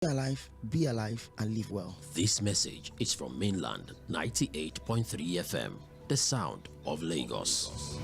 be alive, and live well. This message is from Mainland 98.3 FM, the sound of Lagos.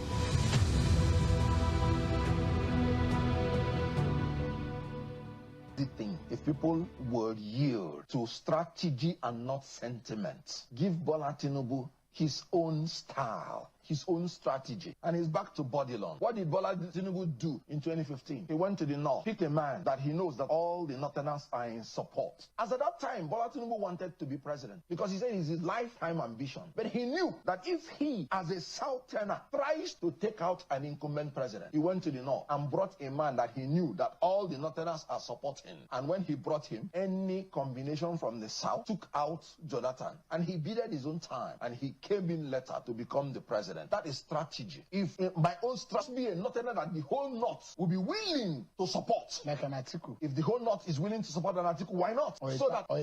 The thing, if people would yield to strategy and not sentiment, give Bola Tinubu his own style, his own strategy, and he's back to Bodilon. What did Bola Tinubu do in 2015? He went to the north, picked a man that he knows that all the northerners are in support. As at that time, Bola Tinubu wanted to be president because he said it's his lifetime ambition. But he knew that if he, as a southerner, tries to take out an incumbent president, he went to the north and brought a man that he knew that all the northerners are supporting. And when he brought him, any combination from the south took out Jonathan, and he bided his own time, and he came in later to become the president. That is strategy. If my own strategy be a northerner that the whole north will be willing to support, like an article. If the whole north is willing to support an article, why not? Or a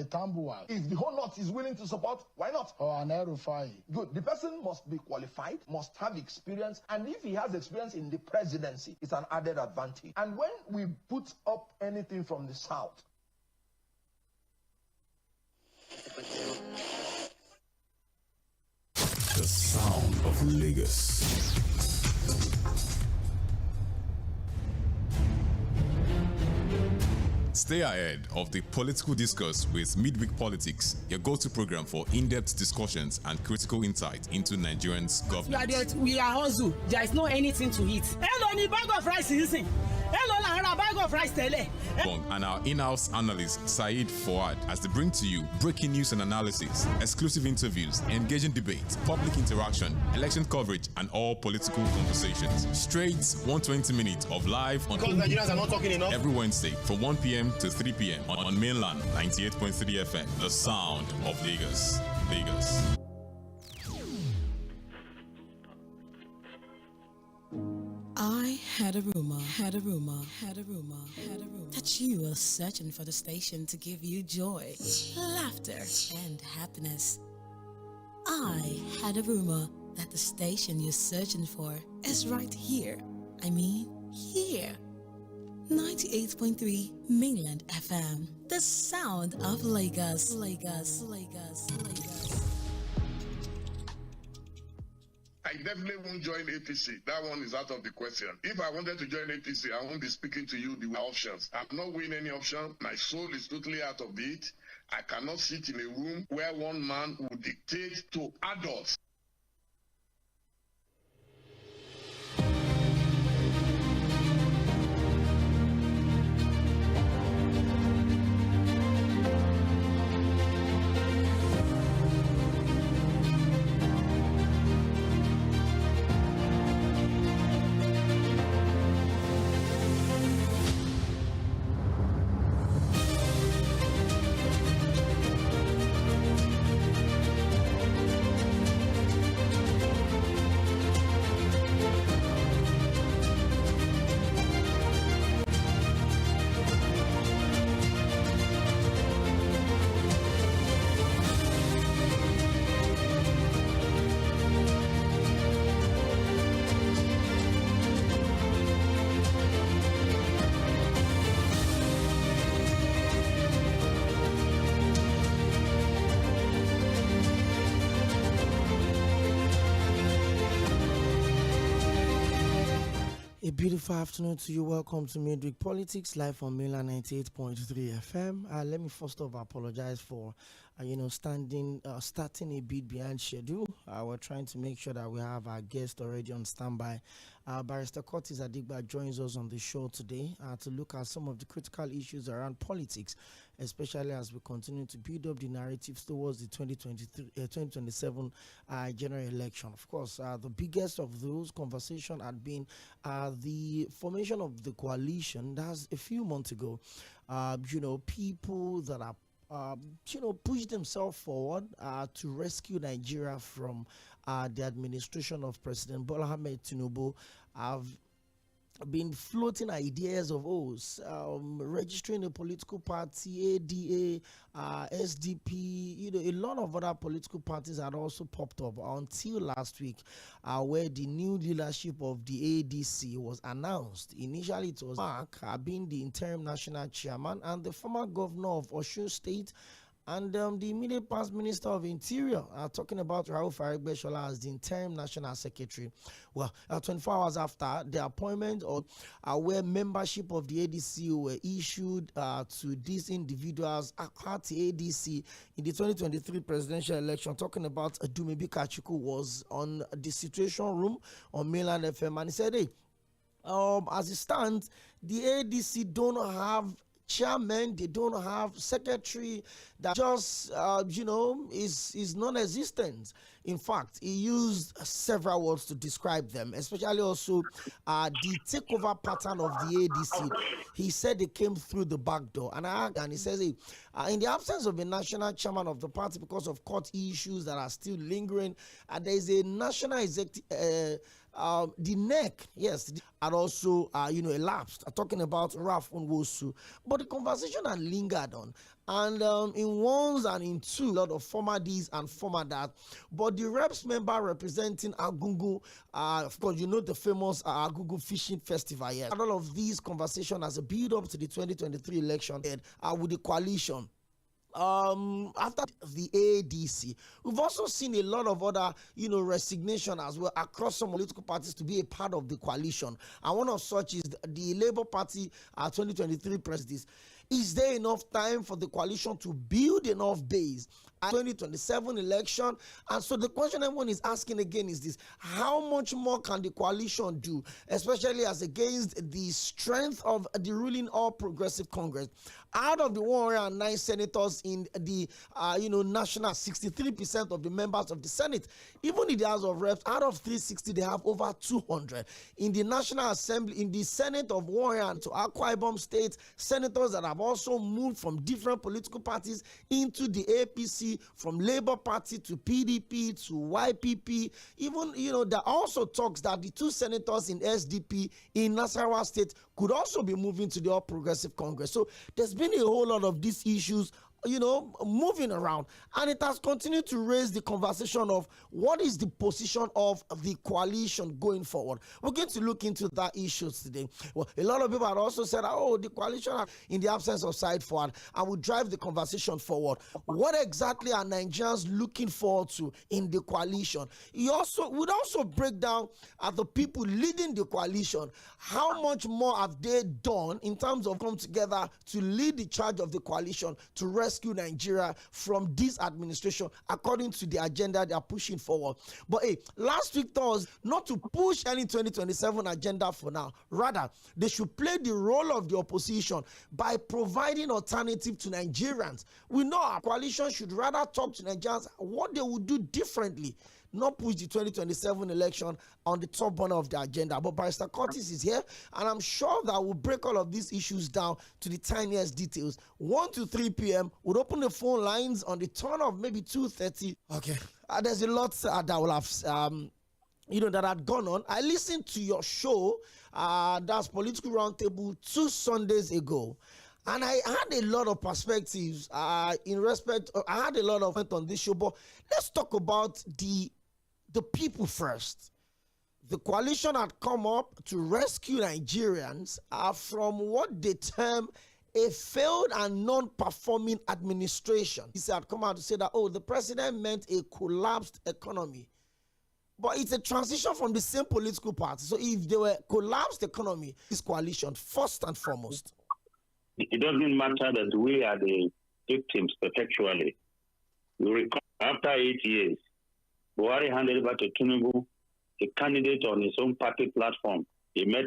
Tambuwal. If the whole north is willing to support, why not? Or an Erufai. Good. The person must be qualified, must have experience, and if he has experience in the presidency, it's an added advantage. And when we put up anything from the south, the sound of Lagos. Stay ahead of the political discourse with Midweek Politics, your go-to program for in-depth discussions and critical insight into Nigerians' government. We are hustle. There is no anything to eat. Hello, ni bag of rice is in. Hello, la bag of rice tele. And our in-house analyst Saeed Fouad as they bring to you breaking news and analysis, exclusive interviews, engaging debates, public interaction, election coverage, and all political conversations. Straight 120 minutes of live on Nigerians are not talking enough. Every Wednesday from 1 p.m. to 3 p.m. on Mainland 98.3 FM, the sound of Lagos. Lagos. I had a rumor that you were searching for the station to give you joy, laughter, and happiness. I had a rumor that the station you're searching for is right here. I mean, here. 98.3 Mainland FM, the sound of Lagos. I definitely won't join APC. That one is out of the question. If I wanted to join APC, I won't be speaking to you the options. I'm not winning any option. My soul is totally out of it. I cannot sit in a room where one man will dictate to adults. A beautiful afternoon to you. Welcome to Midweek Politics, live on Mainland 98.3 FM. Let me first off apologize for, starting a bit behind schedule. We're trying to make sure that we have our guest already on standby. Barrister Curtis Adigba joins us on the show today to look at some of the critical issues around politics, especially as we continue to build up the narratives towards the 2027 general election. Of course, the biggest of those conversations had been the formation of the coalition. That's a few months ago. People that are push themselves forward to rescue Nigeria from the administration of President Bola Ahmed Tinubu have been floating ideas of registering a political party, ADA, SDP, a lot of other political parties had also popped up until last week, where the new leadership of the ADC was announced. Initially, it was Mark being the interim national chairman and the former governor of Osun State, and the immediate past Minister of Interior, talking about Aᴅɪṛɪᴏ as the interim national secretary. Well, 24 hours after the appointment, where membership of the ADC were issued to these individuals at the ADC in the 2023 presidential election, talking about Dumebi Kachuku was on the Situation Room on Mainland FM, and he said, hey, as it stands, the ADC don't have chairman, they don't have secretary, that just is non-existent. In fact, he used several words to describe them, especially also the takeover pattern of the ADC. He said they came through the back door, and he says, hey, in the absence of a national chairman of the party because of court issues that are still lingering, there is a national executive, the neck, yes, had also elapsed. Talking about Ralph Nwosu, but the conversation had lingered on, and in ones and in two, a lot of former this and former that. But the reps member representing Agungu, of course, the famous Agungu Fishing Festival. Yes, and all of these conversations as a build up to the 2023 election with the coalition. After the ADC, we've also seen a lot of other, resignation as well across some political parties to be a part of the coalition. And one of such is the Labour Party 2023 president. Is there enough time for the coalition to build enough base at 2027 election? And so the question everyone is asking again is this: how much more can the coalition do, especially as against the strength of the ruling All Progressive Congress? Out of the 109 senators in the national, 63% of the members of the Senate, even in the House of Reps, out of 360, they have over 200. In the National Assembly, in the Senate of Warrior to Akwa Ibom State, senators that have also moved from different political parties into the APC, from Labour Party to PDP to YPP. Even, there are also talks that the two senators in SDP in Nasarawa State could also be moving to the All Progressive Congress. So there's been a whole lot of these issues moving around, and it has continued to raise the conversation of what is the position of the coalition going forward. We're going to look into that issues today. Well, a lot of people have also said, the coalition, in the absence of side forward, and will drive the conversation forward. What exactly are Nigerians looking forward to in the coalition? He would also break down the people leading the coalition. How much more have they done in terms of come together to lead the charge of the coalition to rescue Nigeria from this administration according to the agenda they are pushing forward? But hey, last week was not to push any 2027 agenda for now. Rather, they should play the role of the opposition by providing alternative to Nigerians. We know our coalition should rather talk to Nigerians what they would do differently, not push the 2027 election on the top burner of the agenda. But Barrister Curtis is here, and I'm sure that we'll break all of these issues down to the tiniest details. 1 to 3 p.m., we'll open the phone lines on the turn of maybe 2:30. Okay, there's a lot that will have, that had gone on. I listened to your show, that's Political Roundtable, 2 Sundays ago. And I had a lot of perspectives in respect. I had a lot of on this show, but let's talk about the people first. The coalition had come up to rescue Nigerians from what they term a failed and non-performing administration. He had come out to say that, the president meant a collapsed economy. But it's a transition from the same political party. So if they were collapsed economy, this coalition, first and foremost. It doesn't matter that we are the victims perpetually. You recall, after 8 years, Buhari handed over to Tinubu, a candidate on his own party platform. He met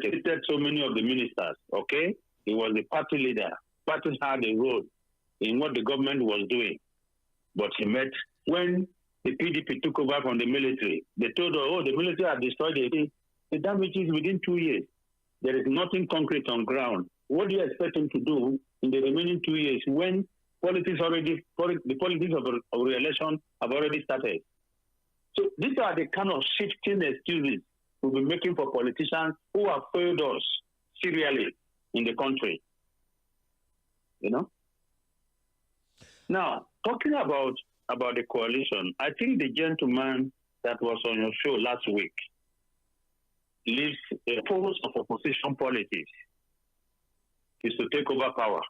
so many of the ministers, okay? He was the party leader. Parties had a role in what the government was doing. But he met, when the PDP took over from the military, they told her, the military had destroyed the damages within 2 years. There is nothing concrete on ground. What do you expect him to do in the remaining 2 years when the politics of re-election have already started? So these are the kind of shifting excuses we'll be making for politicians who have failed us. serially in the country. You know? Now, talking about the coalition, I think the gentleman that was on your show last week leaves a purpose of opposition politics is to take over power.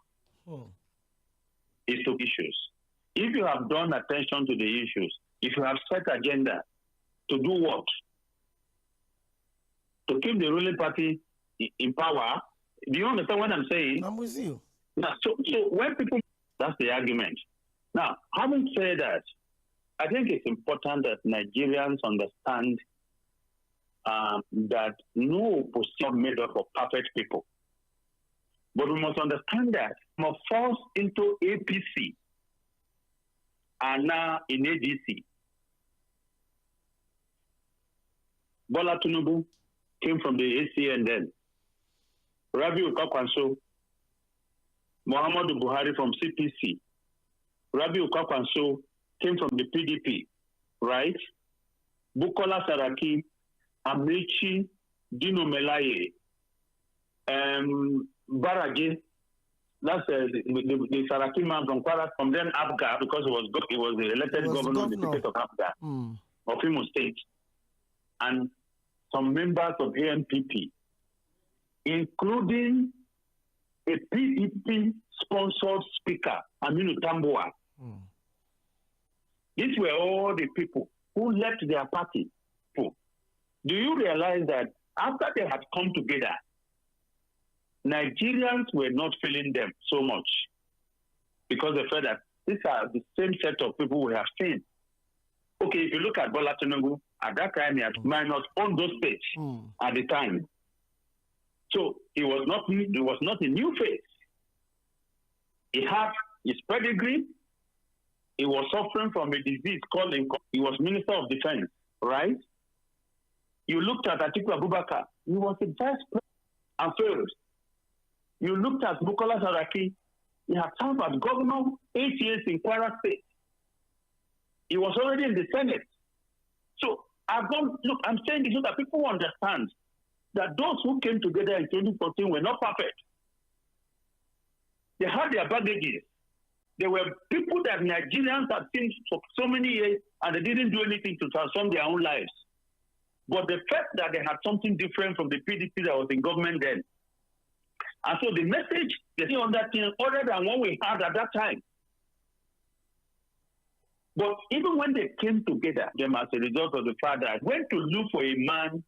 Is to issues. If you have drawn attention to the issues, if you have set agenda to do what? To keep the ruling party in power. Do you understand what I'm saying? I'm with you. Now, so when people, that's the argument. Now, having said that, I think it's important that Nigerians understand that no opposition made up of perfect people. But we must understand that we are forced into APC and now in ADC. Bola Tinubu came from the ACN then. Rabiu Kwakwanso, Muhammadu Buhari from CPC. Rabiu Kwakwanso came from the PDP, right? Bukola Saraki, Amechi, Dino Melaye, Barage, that's the Saraki man from Kwara, from then Abga, because he was the elected governor in the state of Abga, of Imo State, and some members of ANPP, including a PDP-sponsored speaker, Aminu Tambuwa. These were all the people who left their party. Do you realize that after they had come together, Nigerians were not feeling them so much because they felt that these are the same set of people we have seen. Okay, if you look at Bola Tinubu, at that time he had minus on those states at the time. So he was not a new face. He had his pedigree. He was suffering from a disease called, he was Minister of Defense, right? You looked at Atiku Abubakar, he was the vice president and failed. You looked at Bukola Saraki, he had served as governor 8 years in Kwara State. He was already in the Senate. So I'm saying this so that people understand that those who came together in 2014 were not perfect. They had their baggages. They were people that Nigerians had seen for so many years and they didn't do anything to transform their own lives. But the fact that they had something different from the PDP that was in government then. And so the message they see on that thing other than what we had at that time. But even when they came together, them as a result of the fact that went to look for a man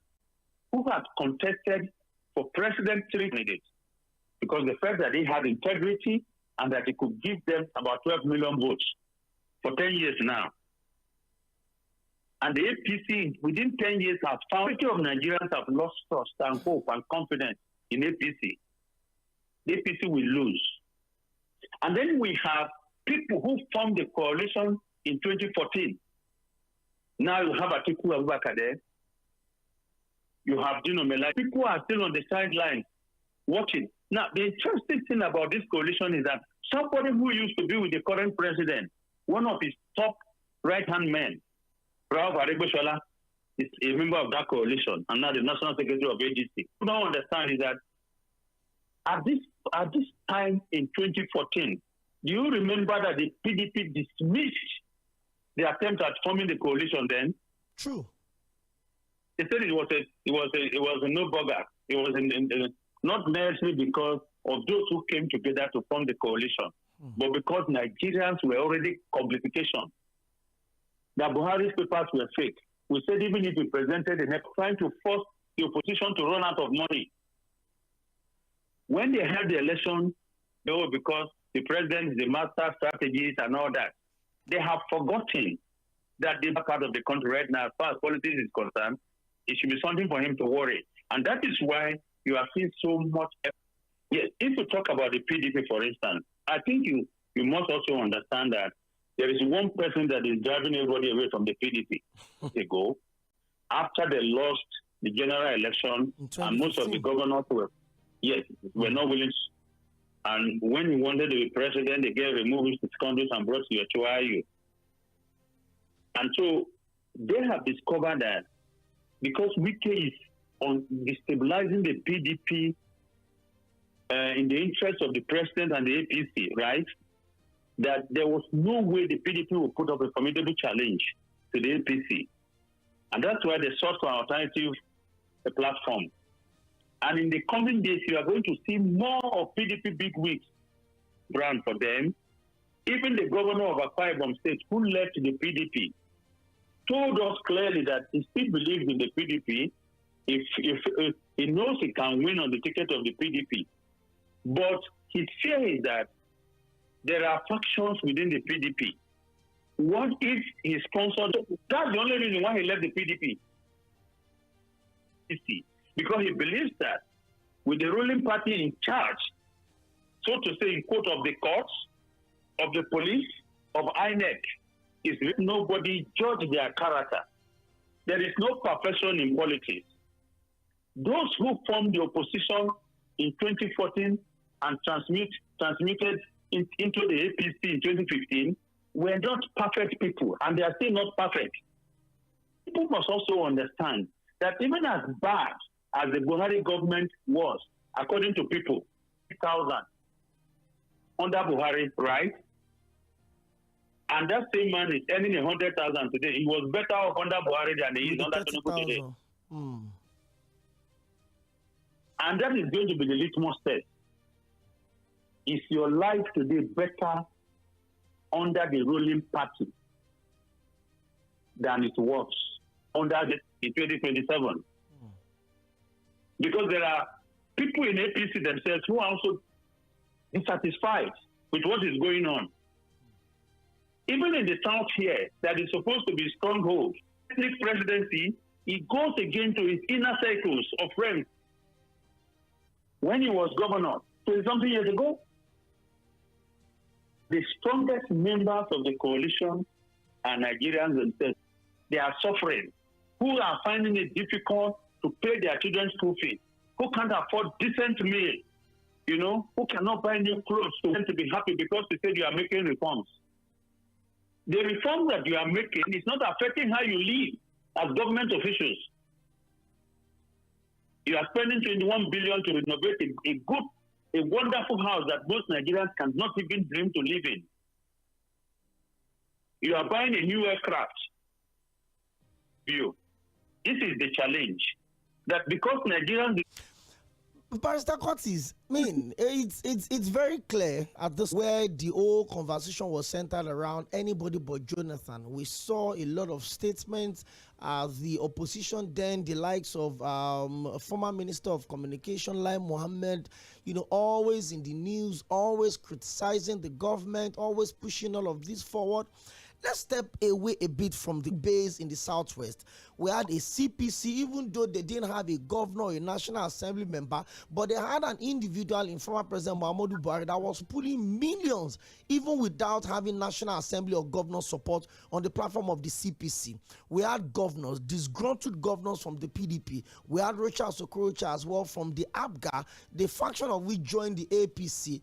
who had contested for president 3 candidates because the fact that he had integrity and that he could give them about 12 million votes for 10 years now. And the APC, within 10 years, have found many of Nigerians have lost trust and hope and confidence in APC. The APC will lose. And then we have people who formed the coalition in 2014. Now you have Atiku Abubakar there. You have Dino Melaye. People are still on the sidelines watching. Now, the interesting thing about this coalition is that somebody who used to be with the current president, one of his top right-hand men, Aᴅɪṛɪᴏ is a member of that coalition and now the National Secretary of ADC. What I don't understand is that at this time in 2014, do you remember that the PDP dismissed the attempt at forming the coalition then? True. They said it was a no-bugger. It was not necessarily because of those who came together to form the coalition, but because Nigerians were already complication. That Buhari's papers were fake. We said even if he presented trying to force the opposition to run out of money. When they held the election, because the president is the master strategist and all that, they have forgotten that the part of the country right now, as far as politics is concerned, it should be something for him to worry. And that is why you have seen so much. Yes, if you talk about the PDP, for instance, I think you must also understand that there is one person that is driving everybody away from the PDP ago. After they lost the general election, and most of the governors were not willing. And when he wanted to be president, they gave removed his secondary and brought to Yᴏᴜᴜ. And so they have discovered that because Wike is on destabilizing the PDP in the interest of the president and the APC, right, that there was no way the PDP would put up a formidable challenge to the APC. And that's why they sought for an alternative platform. And in the coming days, you are going to see more of PDP bigwigs run for them. Even the governor of Akwa Ibom State, who left the PDP, told us clearly that he still believes in the PDP. If he knows he can win on the ticket of the PDP. But his fear is that there are factions within the PDP. What if he sponsored? That's the only reason why he left the PDP. Because he believes that with the ruling party in charge, so to say, in quote, of the courts, of the police, of INEC, is nobody judge their character. There is no perfection in politics. Those who formed the opposition in 2014 and transmitted into the APC in 2015 were not perfect people, and they are still not perfect. People must also understand that even as bad as the Buhari government was, according to people, 1,000 under Buhari, right? And that same man is earning 100,000 today. He was better off under Buhari than he is under Tinubu today. And that is going to be the litmus test. Is your life today better under the ruling party than it was under the 2027? Because there are people in APC themselves who are also dissatisfied with what is going on. Even in the south here, that is supposed to be a stronghold, ethnic presidency, it goes again to his inner circles of friends. When he was governor, 20-something years ago, the strongest members of the coalition are Nigerians themselves. They are suffering, who are finding it difficult to pay their children's school fees, who can't afford decent meal, who cannot buy new clothes to be happy because they said you are making reforms. The reforms that you are making is not affecting how you live as government officials. You are spending 21 billion to renovate a wonderful house that most Nigerians cannot even dream to live in. You are buying a new aircraft. This is the challenge. That because Nigerians... Barrister Curtis, it's very clear at this where the whole conversation was centered around anybody but Jonathan. We saw a lot of statements. The opposition then, the likes of former Minister of Communication, Lai Mohammed, always in the news, always criticizing the government, always pushing all of this forward. Let's step away a bit from the base in the Southwest. We had a CPC, even though they didn't have a governor or a National Assembly member, but they had an individual in former President Muhammadu Buhari that was pulling millions, even without having National Assembly or governor support on the platform of the CPC. We had governors, disgruntled governors from the PDP. We had Rochas Okorocha as well from the ABGA, the faction of which joined the APC.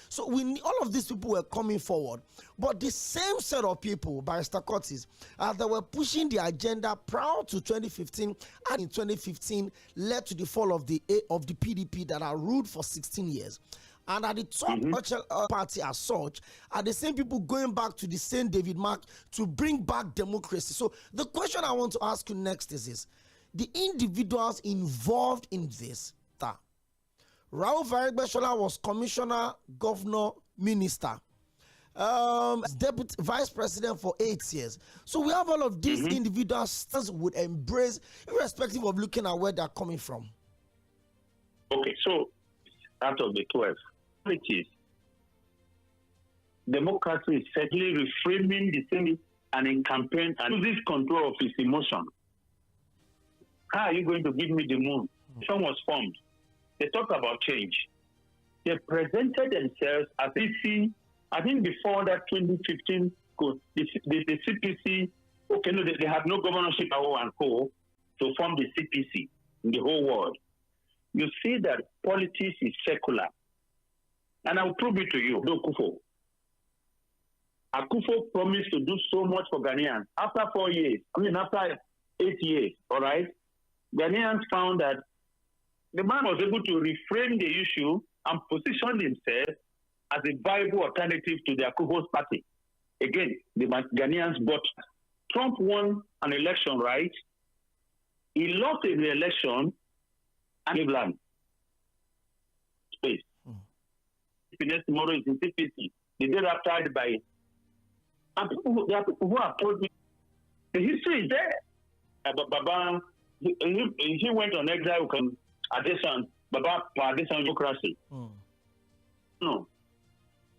So all of these people were coming forward. But the same set of people, Barrister Curtis, that were pushing the agenda prior to 2015 and in 2015 led to the fall of the PDP that are ruled for 16 years. And at the top party as such are the same people going back to the same David Mark to bring back democracy. So the question I want to ask you next is this. The individuals involved in this, Rawul was commissioner, governor, minister. Deputy vice president for 8 years. So we have all of these individuals would embrace, irrespective of looking at where they're coming from. Okay, so out of the 12 parties, democracy is certainly reframing the thing and in campaign and loses control of his emotion. How are you going to give me the moon? Some was formed. They talked about change. They presented themselves as PC. I think before that 2015, the CPC, they had no governorship and co to form the CPC in the whole world. You see that politics is secular. And I will prove it to you. Akufo promised to do so much for Ghanaians. After 8 years, all right, Ghanaians found that the man was able to reframe the issue and positioned himself as a viable alternative to the Akufo party. Again, the Ghanaians bought. Trump won an election, right? He lost in the election and Cleveland. Space. The next tomorrow is in CPC. The day after by. And there are people who have told me the history is there. But Baba, he went on exile with addition, Baba for addition democracy. No.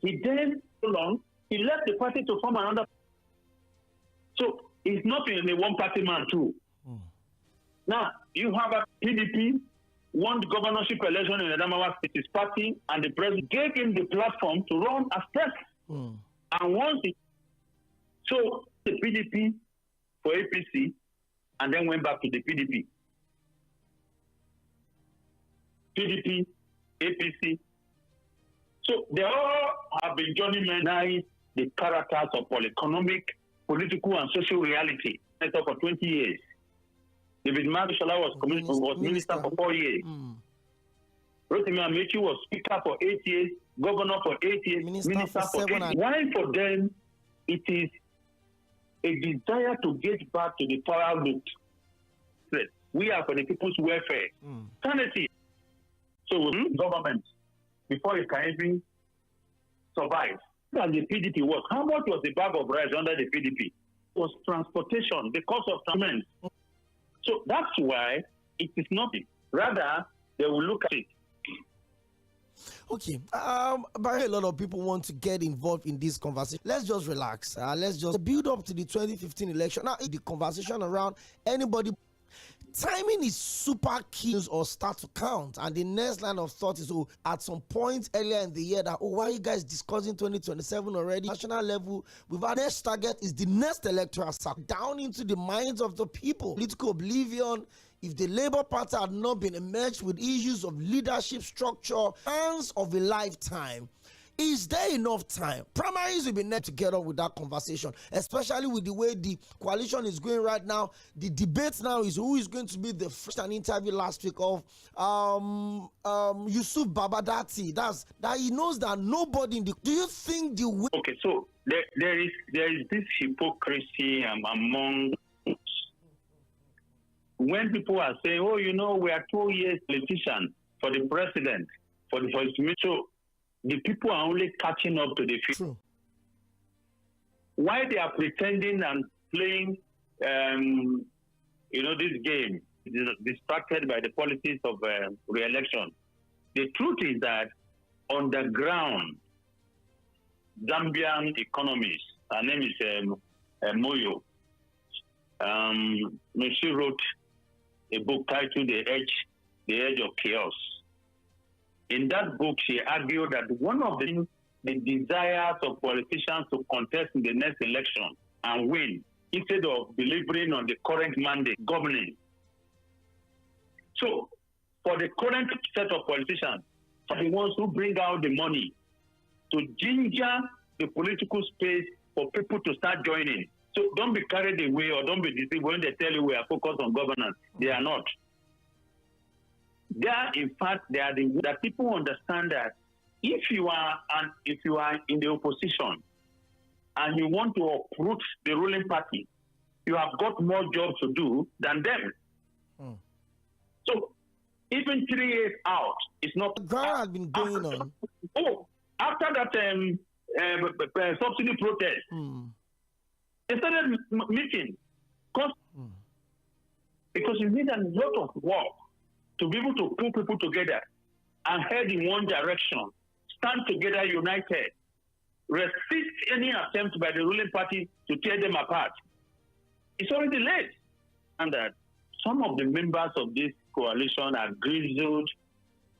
He then so long, he left the party to form another. So he's not in a one-party man too. Now you have a PDP won the governorship election in Adamawa State, his party, and the president gave him the platform to run as president. And once he so the PDP for APC, and then went back to the PDP. PDP, APC. So they all have been journeymen the characters of economic, political, and social reality for 20 years. David Marishala was minister for 4 years. Rotimi Amechi was speaker for 8 years, governor for 8 years, minister for 8 years. Why for them it is a desire to get back to the power loop. We are for the people's welfare. Sanity. So government, before it can even survive, and the PDP was, how much was the bag of rice under the PDP? It was transportation, the cost of transport. So that's why it is nothing. Rather, they will look at it. Okay, but a lot of people want to get involved in this conversation. Let's just relax. Let's just build up to the 2015 election. Now, the conversation around anybody. Timing is super key or start to count. And the next line of thought is, at some point earlier in the year that, why are you guys discussing 2027 already? National level, our next target is the next electoral cycle, down into the minds of the people. Political oblivion. If the Labour Party had not been emerged with issues of leadership structure, plans of a lifetime, is there enough time? Primaries will be net to get up with that conversation, especially with the way the coalition is going right now. The debate now is who is going to be the first. An interview last week of Yusuf Babadati. That he knows that nobody in the. Do you think the way? Okay, so there is this hypocrisy among. When people are saying, we are 2 years politician for the president, for his mission, the people are only catching up to the future. Why they are pretending and playing, this game, distracted by the policies of re-election. The truth is that on the ground, Zambian economist, her name is Moyo, she wrote a book titled The Edge of Chaos. In that book, she argued that one of the desires of politicians to contest in the next election and win, instead of delivering on the current mandate, governing. So, for the current set of politicians, for the ones who bring out the money to ginger the political space for people to start joining. So don't be carried away or don't be deceived when they tell you we are focused on governance. They are not. They are, in fact, that people understand that if you are in the opposition and you want to uproot the ruling party, you have got more jobs to do than them. So even 3 years out, it's not. The ground has been going on. After that subsidy protest. They started meeting because you need a lot of work to be able to pull people together and head in one direction, stand together united, resist any attempt by the ruling party to tear them apart. It's already late. And that some of the members of this coalition are grizzled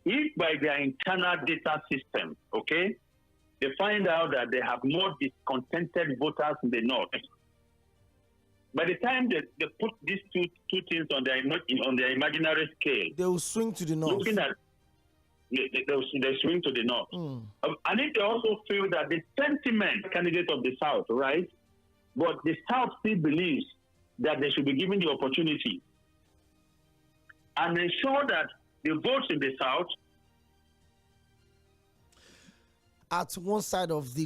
if by their internal data system, okay, they find out that they have more discontented voters in the north. By the time they put these two things on their imaginary scale, they will swing to the north. Looking at they swing to the north. And if they also feel that the sentiment candidate of the South, right? But the South still believes that they should be given the opportunity and ensure that the votes in the South at one side of the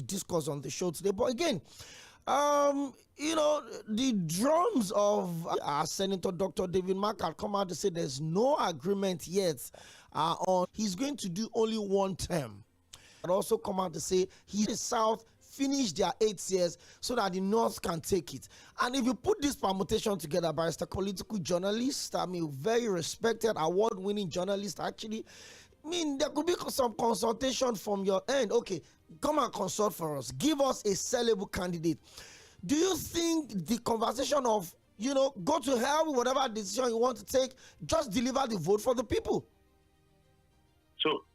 discourse on the show today. But again, the drums of our Senator Dr. David Mark had come out to say there's no agreement yet on he's going to do only one term. And also come out to say the South finish their 8 years so that the North can take it. And if you put this permutation together, by a political journalist, very respected, award-winning journalist, actually, there could be some consultation from your end. Okay, come and consult for us. Give us a sellable candidate. Do you think the conversation of, go to hell with whatever decision you want to take, just deliver the vote for the people? So,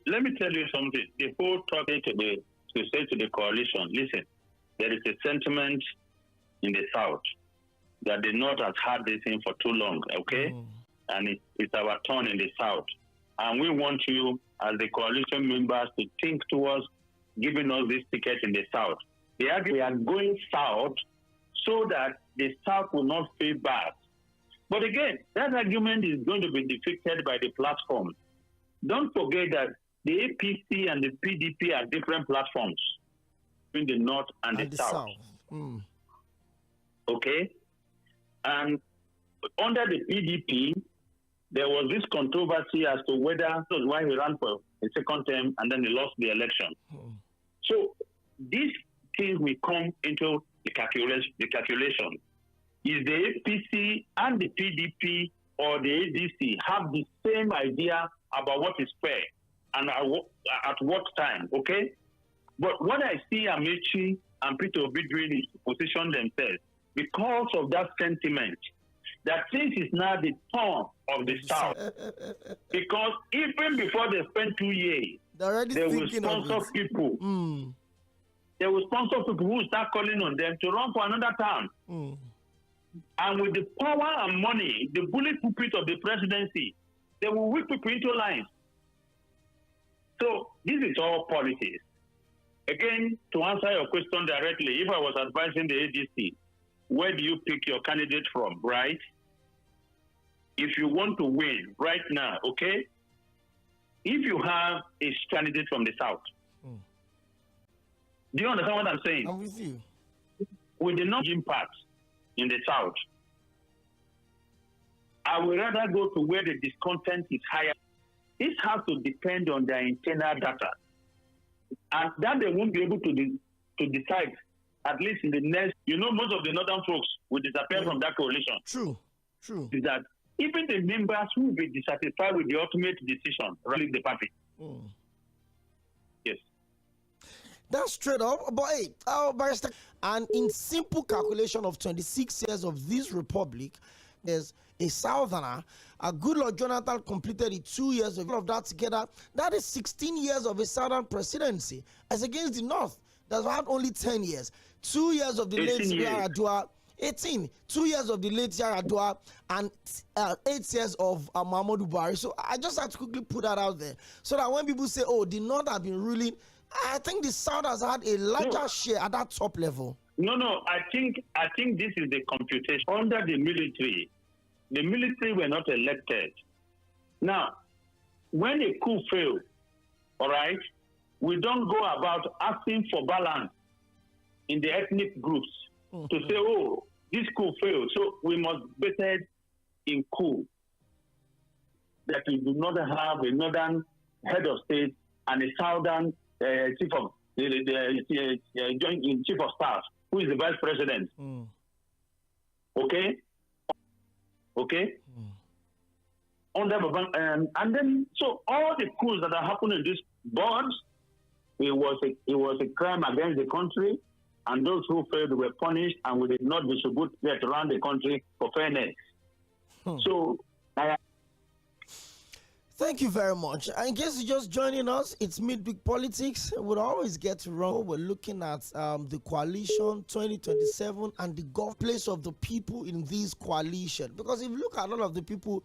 let me tell you something. The whole topic today to say to the coalition, listen, there is a sentiment in the South that the North has had this thing for too long, okay? And it's our turn in the South. And we want you, as the coalition members, to think towards giving us this ticket in the South. We are going South so that the South will not feel bad. But again, that argument is going to be defeated by the platform. Don't forget that the APC and the PDP are different platforms between the North and the South. Okay? And under the PDP, there was this controversy as to whether that was why he ran for a second term and then he lost the election. So these things will come into the calculation. Is the APC and the PDP or the ADC have the same idea about what is fair and at what time, okay? But what I see Amaechi and Peter Obi doing is to position themselves because of that sentiment that since it's now the turn of the South. Because even before they spend 2 years, they will sponsor people. They will sponsor people who start calling on them to run for another term. And with the power and money, the bullet pulpit of the presidency, they will whip people into lines. So this is all politics. Again, to answer your question directly, if I was advising the ADC, where do you pick your candidate from, right? If you want to win right now, okay? If you have a candidate from the South, do you understand what I'm saying? I'm with you. With the non-impact in the South, I would rather go to where the discontent is higher. This has to depend on their internal data. And that they won't be able to decide, at least in the next, most of the northern folks will disappear from that coalition. True. Is that even the members who will be dissatisfied with the ultimate decision, leave the party. Yes. That's straight up. But hey, Barrister, and in simple calculation of 26 years of this republic, there's a Southerner, a Goodluck Jonathan completed the 2 years of all of that together. That is 16 years of a Southern presidency. As against the North, that's had only 10 years. 2 years of the late Yar'Adua, 18. 2 years of the late Yar'Adua, and 8 years of Muhammadu Buhari. So I just have to quickly put that out there, so that when people say, oh, the North have been ruling, I think the South has had a larger share at that top level. No, I think this is the computation. Under the military were not elected. Now, when a coup fails, all right, we don't go about asking for balance in the ethnic groups to say, oh, this coup failed, so we must be better in coup. That we do not have a northern head of state and a southern chief of chief of staff, who is the vice president. Okay. And then, so all the coups that are happening in these boards, it was a crime against the country, and those who failed were punished, and we did not distribute that around the country for fairness. So, thank you very much. In case you're just joining us, it's Midweek Politics. We'll always get to wrong. We're looking at the coalition 2027 and the place of the people in this coalition. Because if you look at all of the people,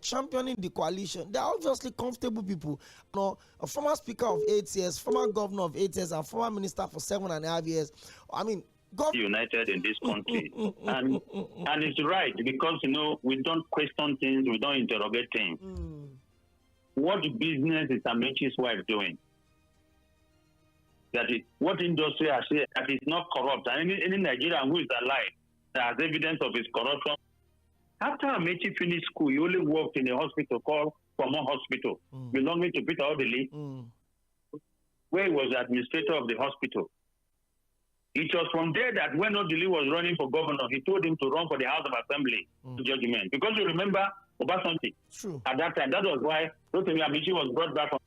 championing the coalition, they're obviously comfortable people. A former speaker of 8 years, former governor of 8 years, and former minister for 7.5 years. I mean, united in this country. and it's right, because we don't question things, we don't interrogate things. What business is Amaechi's wife doing? what industry has said that is not corrupt, and any Nigerian who is alive that has evidence of his corruption. After Amechi finished school, he only worked in a hospital called Common Hospital, belonging to Peter Odili, where he was the administrator of the hospital. It was from there that when Odili was running for governor, he told him to run for the House of Assembly judgment. Because you remember Obasanjo at that time, that was why Rotimi Amechi was brought back from.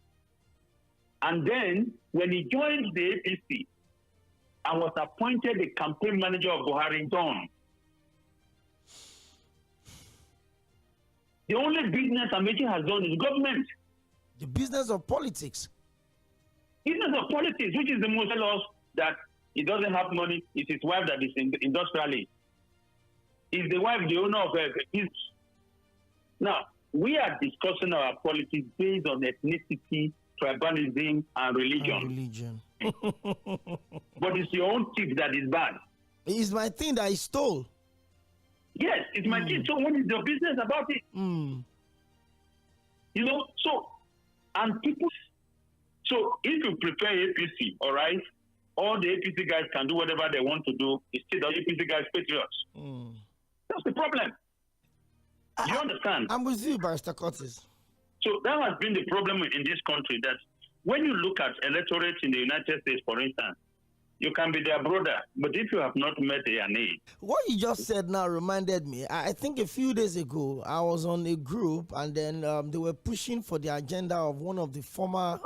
And then when he joined the APC and was appointed the campaign manager of Buhari Dawn, the only business Amechi has done is government. The business of politics. Business of politics, which is the most loss that he doesn't have money. It's his wife that is industrially. Is the wife the owner of a business? Now, we are discussing our politics based on ethnicity, tribalism, and religion. But it's your own tip that is bad. It's my thing that I stole. Yes, it's my thing. So what is your business about it? You know, so, and people, so if you prepare APC, all right, all the APC guys can do whatever they want to do. It's still the APC guys patriots. That's the problem. You understand? I'm with you, Barrister Curtis. So that has been the problem in this country, that when you look at electorates in the United States, for instance, you can be their brother, but if you have not met their need. What you just said now reminded me. I think a few days ago, I was on a group, and then they were pushing for the agenda of one of the former,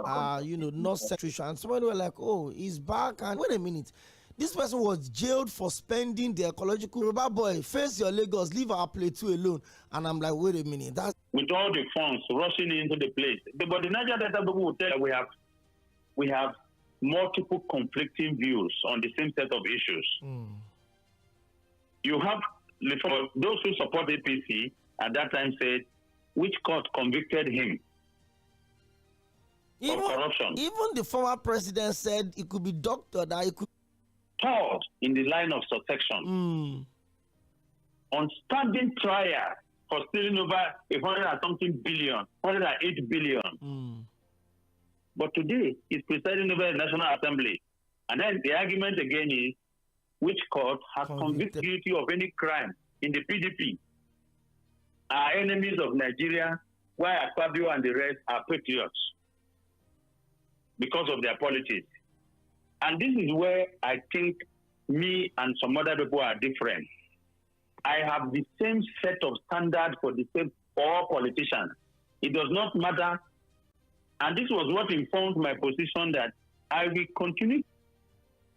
North Central, and somebody were like, oh, he's back. And wait a minute. This person was jailed for spending the ecological rubber boy. Face your Lagos, leave our plateau alone. And I'm like, wait a minute. That's with all the funds rushing into the place. But the Niger Delta people will tell you we have multiple conflicting views on the same set of issues. You have those who support APC at that time said, which court convicted him of corruption? Even the former president said it could be doctored, that it could third in the line of succession. On standing trial for stealing over 108 billion. But today, he's presiding over the National Assembly. And then the argument again is, which court has convicted guilty of any crime in the PDP are enemies of Nigeria, while Akpabio and the rest are patriots because of their politics. And this is where I think me and some other people are different. I have the same set of standards for the same all politicians. It does not matter. And this was what informed my position that I will continue,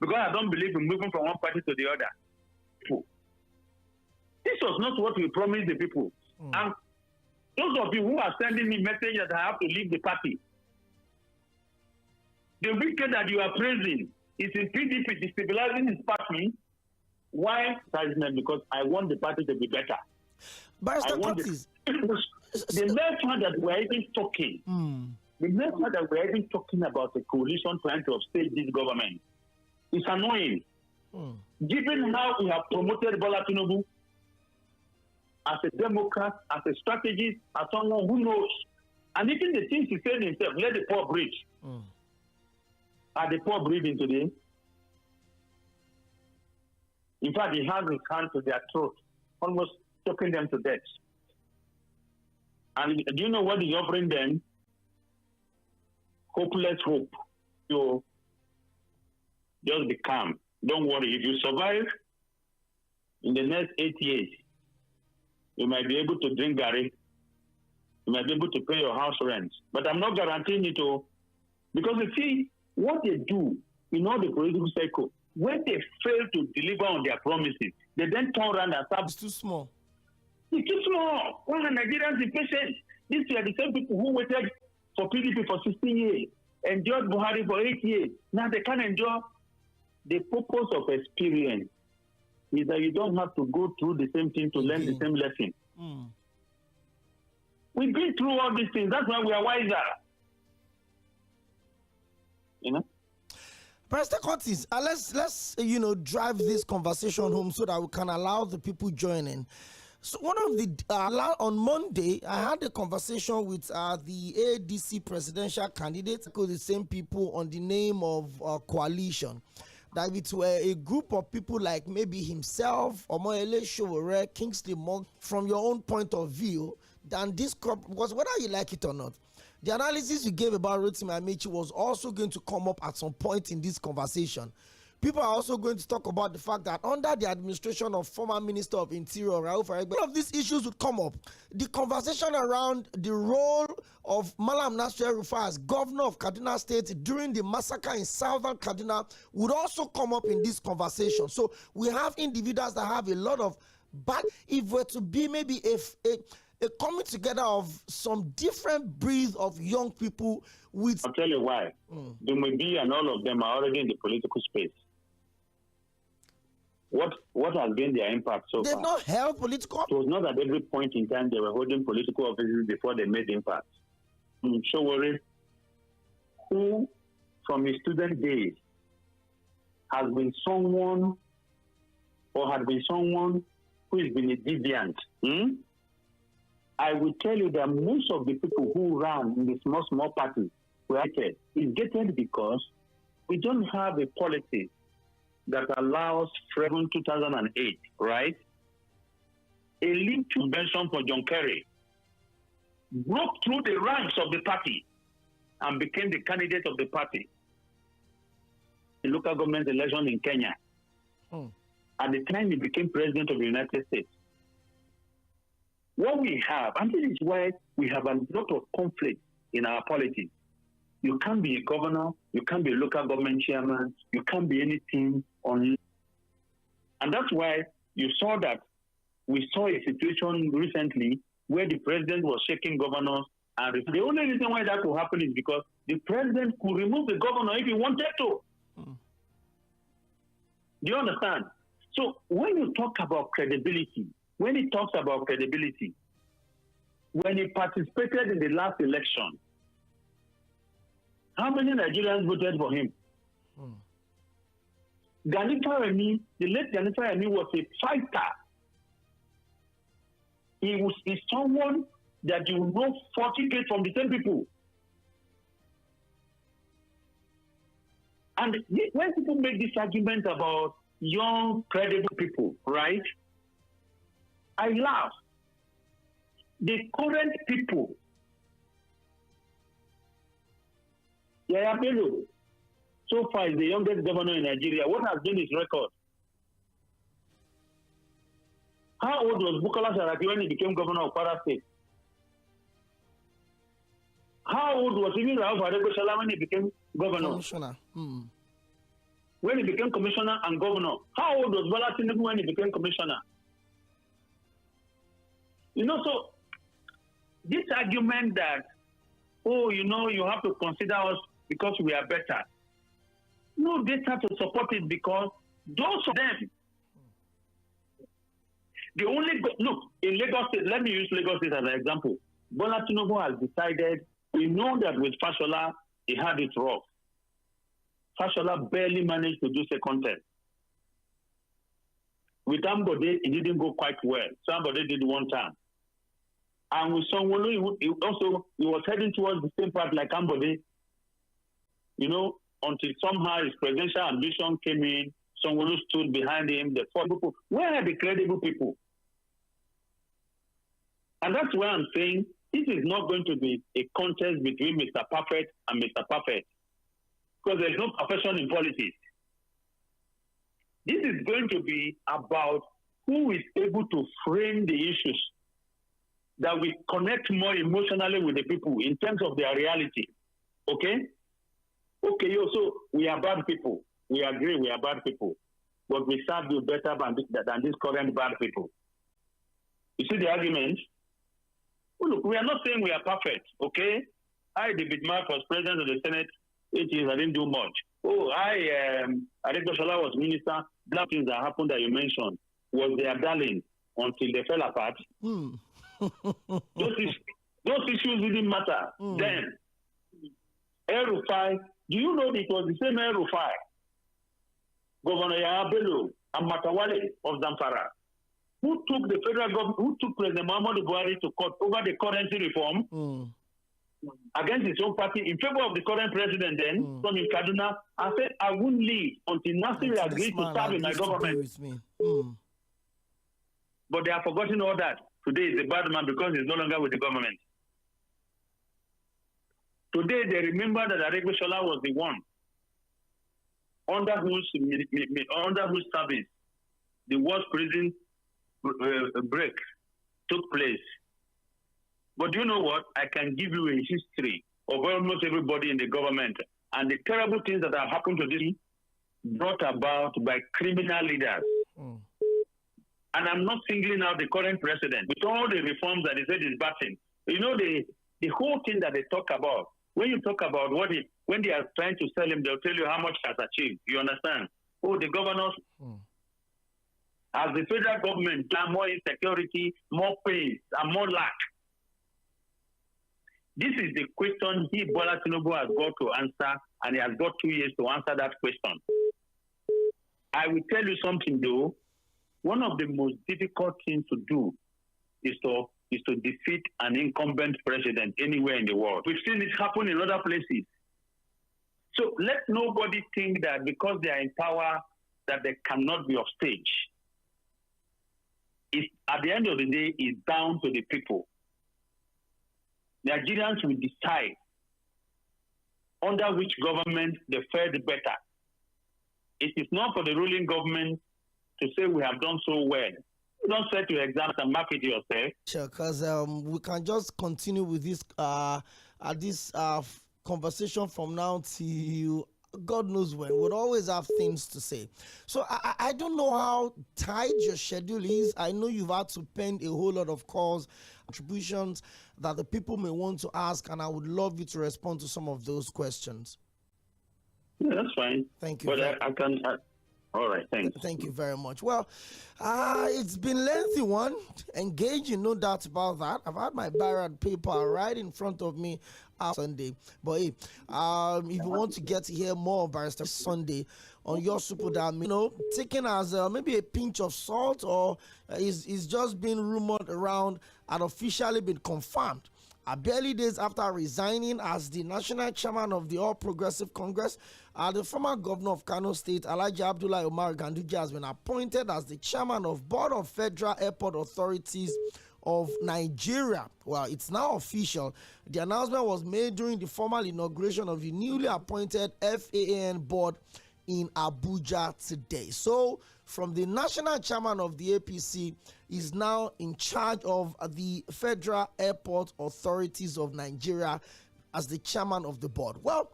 because I don't believe in moving from one party to the other. This was not what we promised the people. And those of you who are sending me message that I have to leave the party, the wicked that you are praising is in PDP destabilizing his party. Why? Because I want the party to be better. Barrister Curtis, the next one that we're even talking, about a coalition trying to upstage this government is annoying. Given how we have promoted Bola Tinubu as a Democrat, as a strategist, as someone who knows, and even the things he said himself, let the poor breathe. Are the poor breathing today? In fact, he has his hand to their throat, almost choking them to death. And do you know what he's offering them? Hopeless hope. So just be calm. Don't worry. If you survive in the next 8 years, you might be able to drink Gary. You might be able to pay your house rent. But I'm not guaranteeing it all. Because you see, what they do in all the political cycle, when they fail to deliver on their promises, they then turn around and start. It's too small. It's too small. Why are Nigerians impatient? These are the same people who waited for PDP for 16 years, endured Buhari for 8 years. Now they can't endure. The purpose of experience is that you don't have to go through the same thing to learn the same lesson. We've been through all these things. That's why we are wiser. You know? Pastor Curtis, let's drive this conversation home so that we can allow the people joining. So one of the on Monday, I had a conversation with the ADC presidential candidate, because the same people on the name of coalition. That it were a group of people like maybe himself, ᴏᴜᴜᴜ, Kingsley Monk, from your own point of view, than this crop, because whether you like it or not, the analysis you gave about Rotimi Amaechi was also going to come up at some point in this conversation. People are also going to talk about the fact that under the administration of former Minister of Interior, Aᴅɪṛɪ̌, all of these issues would come up. The conversation around the role of Malam Nasir El-Rufai as governor of Kaduna State during the massacre in southern Kaduna would also come up in this conversation. So we have individuals that have a lot of bad, if we're to be maybe a coming together of some different breed of young people with... I'll tell you why. The Mᴅ and all of them are already in the political space. What has been their impact so far? They've not held political... It was not at every point in time they were holding political offices before they made impact. Mᴅ-ᴜᴜ, who from his student days has been someone or had been someone who has been a deviant. I will tell you that most of the people who ran in the small parties were gated. It's gated because we don't have a policy that allows from 2008, right? A lead convention for John Kerry broke through the ranks of the party and became the candidate of the party in local government election in Kenya. At the time, he became president of the United States. What we have, and this is why we have a lot of conflict in our politics. You can't be a governor, you can't be a local government chairman, you can't be anything on. And that's why you saw that we saw a situation recently where the president was shaking governors. And the only reason why that could happen is because the president could remove the governor if he wanted to. Do you understand? So when you talk about credibility, when he talks about credibility, when he participated in the last election, how many Nigerians voted for him? Gani Fawehinmi, the late Gani Fawehinmi was a fighter. He is someone that you know 40 kids from the same people. And when people make this argument about young, credible people, right? I laugh. The current people, Yahya Bello, so far is the youngest governor in Nigeria. What has been his record? How old was Bukola Saraki when he became governor of Kwara State? How old was even Aᴅɪṛɪ̌ when he became governor? Commissioner. When he became commissioner and governor. How old was Bola Tinubu when he became commissioner? You know, so this argument that, oh, you know, you have to consider us because we are better. No data to support it because those of them, the only, look, in Lagos State, let me use Lagos State as an example. Bola Tinubu has decided, we know that with Fashola, he had it rough. Fashola barely managed to do second term. With Ambode, it didn't go quite well. So Ambode did one term. And with Sanwo-Olu, he was heading towards the same path like Ambode, you know, until somehow his presidential ambition came in. Sanwo-Olu stood behind him. The four people. Where are the credible people? And that's why I'm saying this is not going to be a contest between Mr. Perfect and Mr. Perfect. Because there's no perfection in politics. This is going to be about who is able to frame the issues that we connect more emotionally with the people in terms of their reality. Okay? Okay, so we are bad people. We agree we are bad people. But we serve you better than these current bad people. You see the argument? Well, look, we are not saying we are perfect, okay? I, David Mark, was president of the Senate 8 years. I didn't do much. Oh, Adegbashola was minister. Black things that happened that you mentioned was their darling until they fell apart. Those issues didn't matter then. El-Rufai, do you know it was the same El-Rufai, Governor Yahya Bello and Matawale of Zamfara, who took the federal government, who took President Muhammadu Buhari to court over the currency reform against his own party in favor of the current president then, from in Kaduna, and said, I won't leave until Nasir agrees to serve in my government. But they have forgotten all that. Today is a bad man because he's no longer with the government. Today they remember that Aᴅɪṛiᴏ was the one under whose service the worst prison break took place. But do you know what? I can give you a history of almost everybody in the government and the terrible things that have happened to this brought about by criminal leaders. And I'm not singling out the current president with all the reforms that he said is backing. You know, the whole thing that they talk about, when you talk about when they are trying to sell him, they'll tell you how much he has achieved. You understand? Oh, the governors, as the federal government, there are more insecurity, more pain, and more lack. This is the question Bola Tinubu has got to answer, and he has got 2 years to answer that question. I will tell you something though. One of the most difficult things to do is to defeat an incumbent president anywhere in the world. We've seen it happen in other places. So let nobody think that because they are in power that they cannot be off stage. At the end of the day, it's down to the people. Nigerians will decide under which government they fared better. It is not for the ruling government to say we have done so well. You don't set your exams and mark it yourself. Sure, because we can just continue with this conversation from now till God knows when. We'll always have things to say. So I don't know how tight your schedule is. I know you've had to pen a whole lot of calls, contributions that the people may want to ask, and I would love you to respond to some of those questions. Yeah, that's fine. Thank you. But I can... all right, thanks. Thank you very much. Well, it's been lengthy one, engaging, no doubt about that. I've had my ballot paper right in front of me Sunday. But hey, if you want to get to hear more of Barrister Sunday on your super down, taken as maybe a pinch of salt, or is just been rumored around and officially been confirmed. Barely days after resigning as the national chairman of the All Progressive Congress, the former governor of Kano State, Alhaji Abdullahi Umar Ganduje, has been appointed as the chairman of Board of Federal Airport Authorities of Nigeria. Well, it's now official. The announcement was made during the formal inauguration of the newly appointed FAAN board in Abuja today. So, from the national chairman of the APC, is now in charge of the Federal Airport Authorities of Nigeria as the chairman of the board. Well,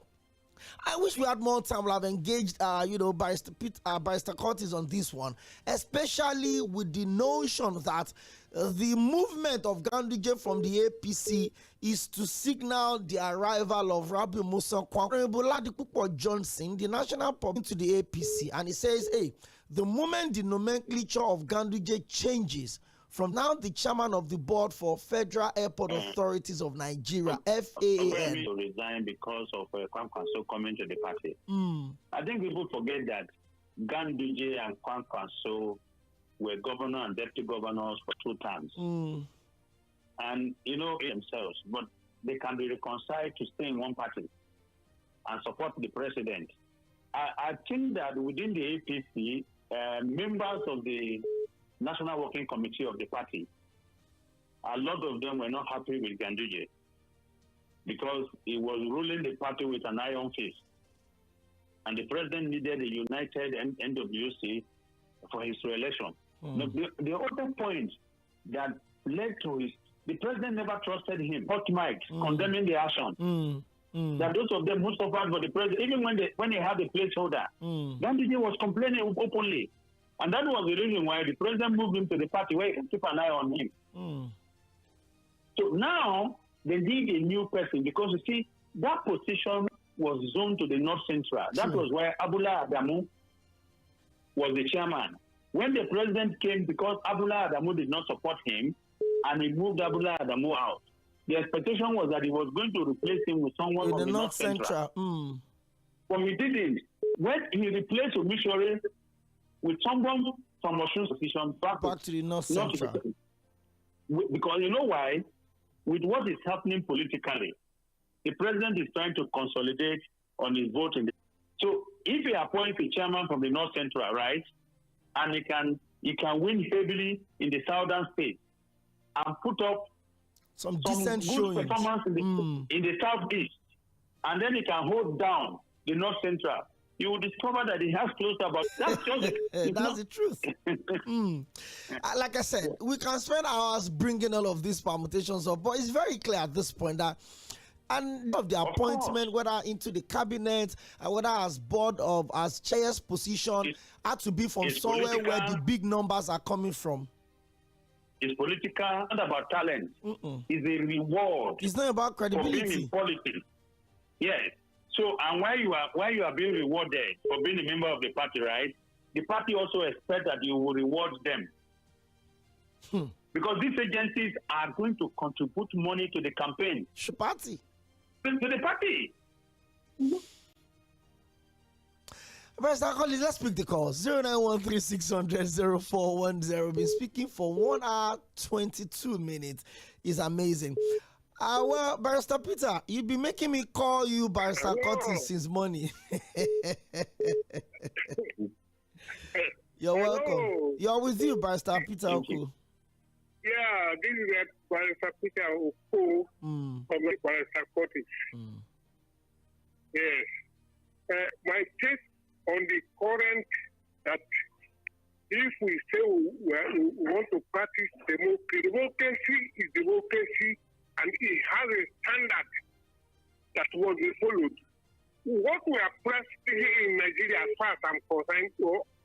I wish we had more time. We'll have engaged, Barrister Curtis on this one, especially with the notion that the movement of Ganduje from the APC is to signal the arrival of Rabbi Musa Ladipo Johnson, the national public, to the APC. And he says, hey, the moment the nomenclature of Ganduje changes from now the chairman of the board for Federal Airport Authorities of Nigeria, FAAN, to resign because of Kwanso coming to the party. I think people forget that Ganduje and Kwanso were governor and deputy governors for 2 terms. And themselves, but they can be reconciled to stay in one party and support the president. I think that within the APC, members of the National Working Committee of the party, a lot of them were not happy with Ganduje because he was ruling the party with an iron fist. And the president needed a united NWC for his re-election. The other point that led to the president never trusted him. Hot mics condemning the action. That those of them who suffered for the president, even when they had a placeholder, Ganduje was complaining openly. And that was the reason why the president moved him to the party where he can keep an eye on him. So now they need a new person because you see, that position was zoned to the North Central. That was where Abdullahi Adamu was the chairman. When the president came, because Abdullahi Adamu did not support him, and he moved Abdullahi Adamu out, the expectation was that he was going to replace him with someone from the North Central. But he didn't. When he replaced Mɪᴅ-ᴜᴇᴇ with someone from Osun's position back to the North Central. Because you know why? With what is happening politically, the president is trying to consolidate on his voting. So if he appoints a chairman from the North Central, right, and he can win heavily in the southern states and put up some decent good performance in the southeast, and then he can hold down the North Central, you will discover that he has close about that's just that's the truth. Like I said, we can spend hours bringing all of these permutations up, but it's very clear at this point that and of the appointment, whether into the cabinet, whether as board of as chair's position, had to be from somewhere where the big numbers are coming from. It's political, not about talent. It's a reward. It's not about credibility. For being in politics. Yes. So, and while you are being rewarded for being a member of the party, right? The party also expects that you will reward them. Because these agencies are going to contribute money to the campaign. Party. To the party. Let's pick the call. 0913-600-0410. Been speaking for 1 hour 22 minutes. It's amazing. Well, Barrister Peter, you've been making me call you Barrister Curtis since morning. You're welcome. You're with you, Barrister Peter Oku. Yeah, this is Barrister Peter Oku from Barrister Curtis. Yes. My take on the current that if we say we want to practice democracy is democracy, and it has a standard that was followed. What we are practicing in Nigeria, as far as I'm concerned,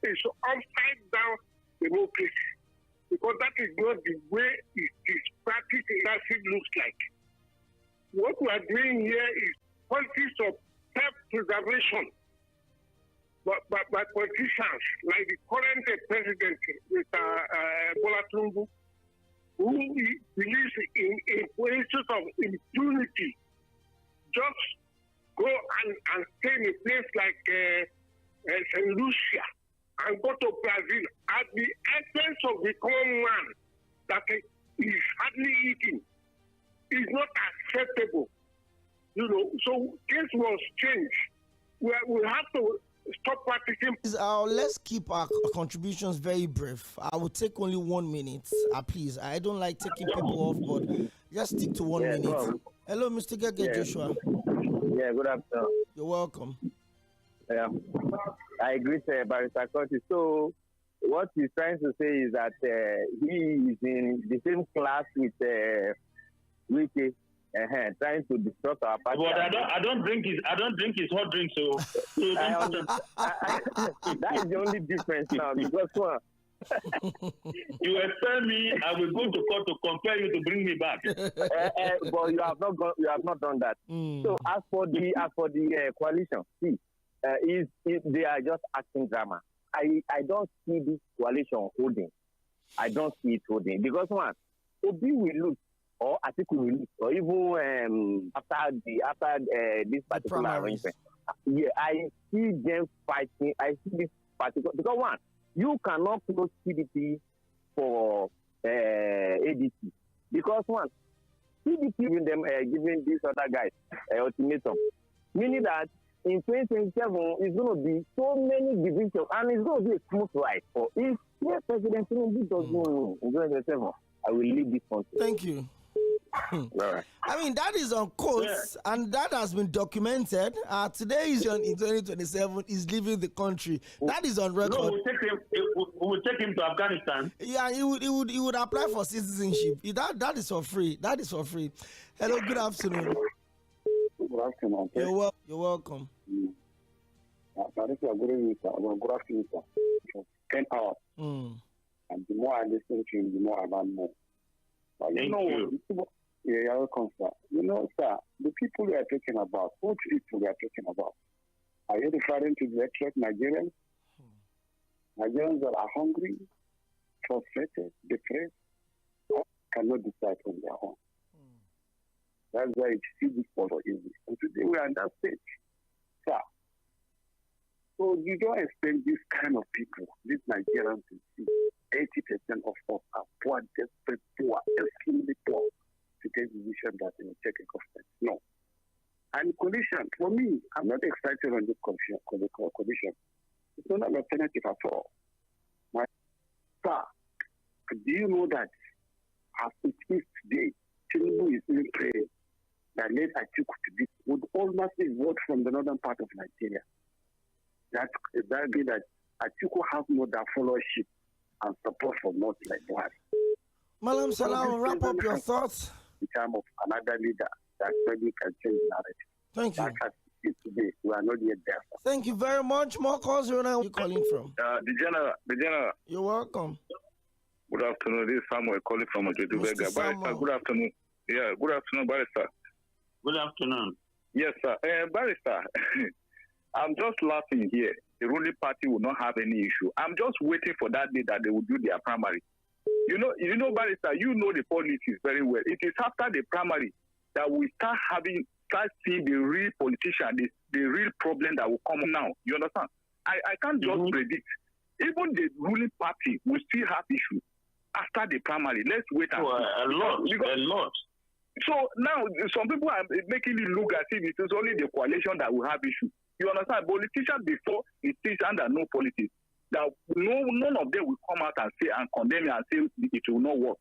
is upside down democracy, because that is not the way it is practiced in that it looks like. What we are doing here is politics of self-preservation, but by politicians like the current president, Mr. Bola Tinubu, who believes in principles of impunity, just go and stay in a place like St. Lucia and go to Brazil at the expense of the common man that is hardly eating is not acceptable. You know, so things must change. We have to stop practicing. Let's keep our contributions very brief. I will take only 1 minute, please. I don't like taking people off, but just stick to 1 minute. Hello, Mr. Gege Joshua. Yeah, good afternoon. You're welcome. Yeah, I agree with Barrister Curtis. So, what he's trying to say is that he is in the same class with Wike. Trying to disrupt our party. But I don't drink his hot drink, so that is the only difference now, because you expect me, I will go to court to compel you to bring me back. But you have not done that. So as for the coalition, see, they are just acting drama. I don't see this coalition holding. I don't see it holding, because Obi will lose, or Atiku will lose, or even after this particular arrangement. Yeah, I see them fighting. I see this particular, because you cannot close PDP for ADC, because PDP giving these other guys ultimatum, meaning that in 2027 it's going to be so many divisions, and it's going to be a smooth ride. For if President Tinubu does not win in 2027, I will leave this country. Thank you. Right. I mean, that is on quotes, and that has been documented. Today is in 2027 is leaving the country. That is on record. No, we'll take him to Afghanistan. Yeah, he would apply for citizenship. That is for free. That is for free. Hello, good afternoon. Good afternoon. You're welcome. Good afternoon, sir. 10 hours. And the more I listen to him, the more I learn more. Thank you. Yeah, you're welcome, sir. You know, sir, the people we are talking about, what people we are talking about? Are you referring to the extract Nigerians? Nigerians that are hungry, frustrated, depressed, cannot decide on their own. That's why it's still difficult for easy. And today we are in that stage, sir. So you don't expect this kind of people, these Nigerians, to see for me, I'm not excited on this condition. It's not an alternative at all. My sir, do you know that as it is today, Tinubu is in prayer that led Atiku to be would almost be vote from the northern part of Nigeria. That be that Atiku has more than followership and support from North like Buhari. Malam Salam, wrap up your thoughts. In terms of another leader that maybe can change the narrative. Thank you. That is today. We are not yet there. Thank you very much. More calls. Where are you calling from? The general. You're welcome. Good afternoon. This is Samuel calling from Mᴇᴜᴇᴜ. Good afternoon. Yeah, good afternoon, Barrister. Good afternoon. Yes, sir. Barrister, I'm just laughing here. The ruling party will not have any issue. I'm just waiting for that day that they will do their primary. You know, Barrister, you know the politics very well. It is after the primary that we start seeing the real politician, the real problem that will come now. You understand? I can't just predict. Even the ruling party will still have issues after the primary. Let's wait and see. A lot. So now, some people are making it look as if it is only the coalition that will have issues. You understand? Politicians before it is under no politics. That none of them will come out and say and condemn and say it will not work.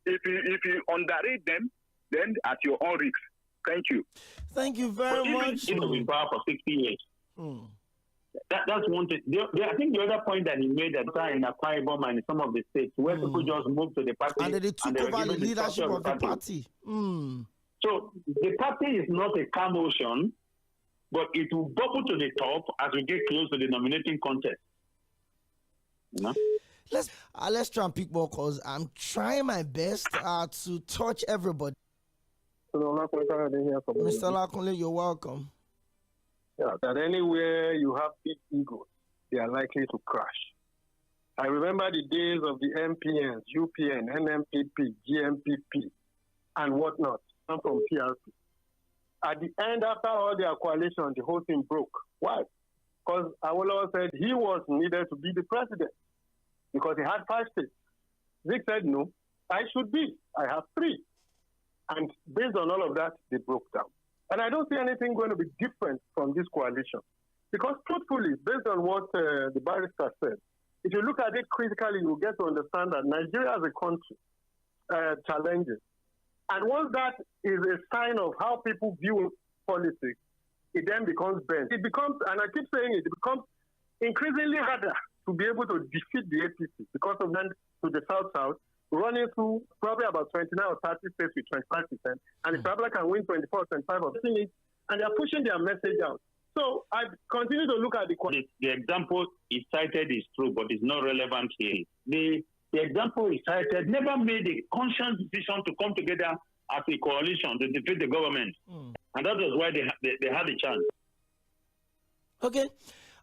If you underrate them, then at your own risk. Thank you. Thank you very much. It will be power for 60 years. That's one thing. I think the other point that he made that in Aᴜɪṛɪᴜ and in some of the states where people just moved to the party and they took over the leadership of the party. So the party is not a calm ocean, but it will bubble to the top as we get close to the nominating contest. You know? Let's try and pick more calls. I'm trying my best to touch everybody. Mr. Lakunle, you're welcome. Yeah, that anywhere you have big egos, they are likely to crash. I remember the days of the MPNs, UPN, NMPP, GMPP, and whatnot. I'm from PRP. At the end, after all their coalition, the whole thing broke. Why? Because Awolowo said he was needed to be the president because he had 5 states. Vic said, no, I should be. I have 3. And based on all of that, they broke down. And I don't see anything going to be different from this coalition. Because truthfully, based on what the barrister said, if you look at it critically, you'll get to understand that Nigeria as a country challenges. And once that is a sign of how people view politics, it then becomes bent. It becomes, and I keep saying it becomes increasingly harder to be able to defeat the APC because of them to the south-south, running through probably about 29 or 30 states with 25%, and the Traveler can win 24 or 25 of it, and they're pushing their message out. So I continue to look at the example he cited is true, but it's not relevant here. The example he cited never made a conscious decision to come together as a coalition to defeat the government. And that was why they had a chance. Okay.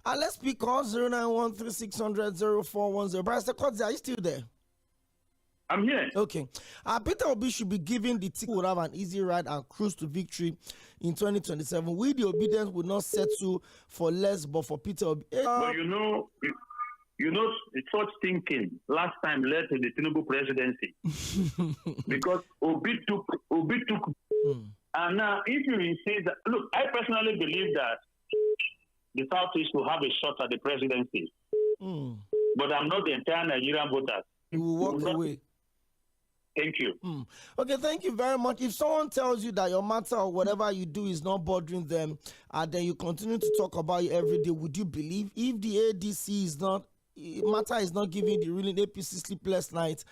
Let's speak on 0913-600-0410. Barrister Kodzi, are you still there? I'm here. Okay. Peter Obi should be given the ticket would have an easy ride and cruise to victory in 2027. We, the obedience, would not settle for less, but for Peter Obi. But you know, such thinking last time led to the Tinubu presidency because Obi took, and now if you insist that, look, I personally believe that the Southeast will have a shot at the presidency, but I'm not the entire Nigerian voters. You will walk away. Thank you. Okay, thank you very much. If someone tells you that your matter or whatever you do is not bothering them, and then you continue to talk about it every day, would you believe? If the ADC is not, matter is not giving the ruling APC sleepless nights,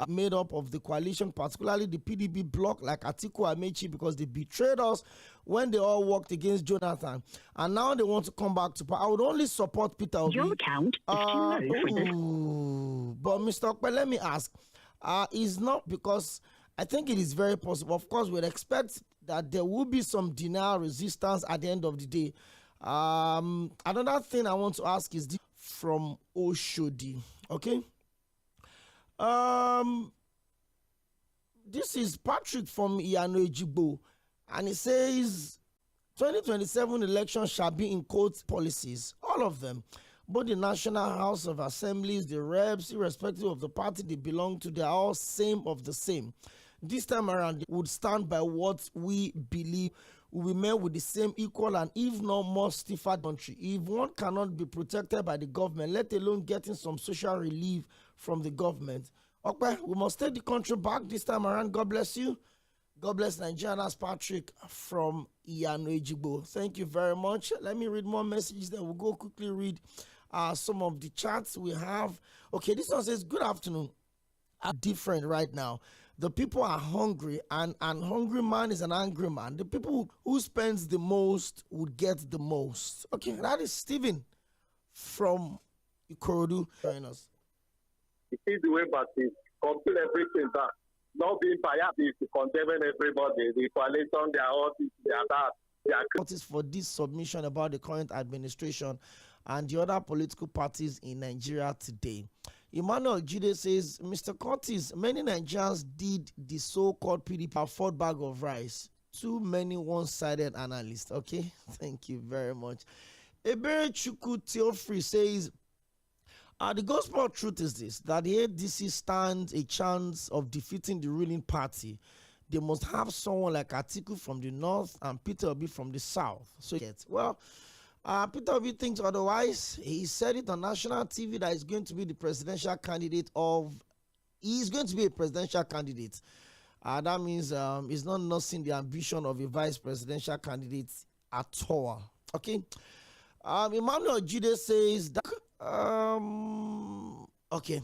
made up of the coalition, particularly the PDP bloc like Atiku Amechi, because they betrayed us when they all worked against Jonathan, and now they want to come back to power. I would only support Peter Obi. Your account is too low for this. But Mr. Okhpe, let me ask. It's not because I think it is very possible. Of course, we'd expect that there will be some denial resistance at the end of the day. Another thing I want to ask is this from Oshodi. Okay. This is Patrick from Iyano-Ejigbo, and he says 2027 elections shall be in quotes policies, all of them. Both the National House of Assemblies, the reps, irrespective of the party they belong to, they are all same of the same. This time around, they would stand by what we believe will be met with the same equal and if not more stiffer country. If one cannot be protected by the government, let alone getting some social relief from the government, okay, we must take the country back this time around. God bless you. God bless Nigeria. That's Patrick from Iyano. Thank you very much. Let me read more messages. Then we'll go quickly read some of the chats we have. Okay, this one says, good afternoon. Are different right now. The people are hungry, and an hungry man is an angry man. The people who spends the most would get the most. Okay, that is Stephen from Ikorodu. Join us. It is the way, but it's complete everything that. Not being biased is condemning everybody. The coalition, they are all this, they are that. What is for this submission about the current administration and the other political parties in Nigeria today? Emmanuel Jide says, Mr. Curtis, many Nigerians did the so-called PDP afford bag of rice. Too many one-sided analysts. Okay, thank you very much. Ebere Chukwu Theofri says, the gospel truth is this, that the ADC stands a chance of defeating the ruling party. They must have someone like Atiku from the north and Peter Obi from the south. So, well, Peter Obi thinks otherwise. He said it on national TV that he's going to be the presidential candidate he's going to be a presidential candidate. That means he's not nursing the ambition of a vice presidential candidate at all. Okay. Emmanuel Jide says that, okay.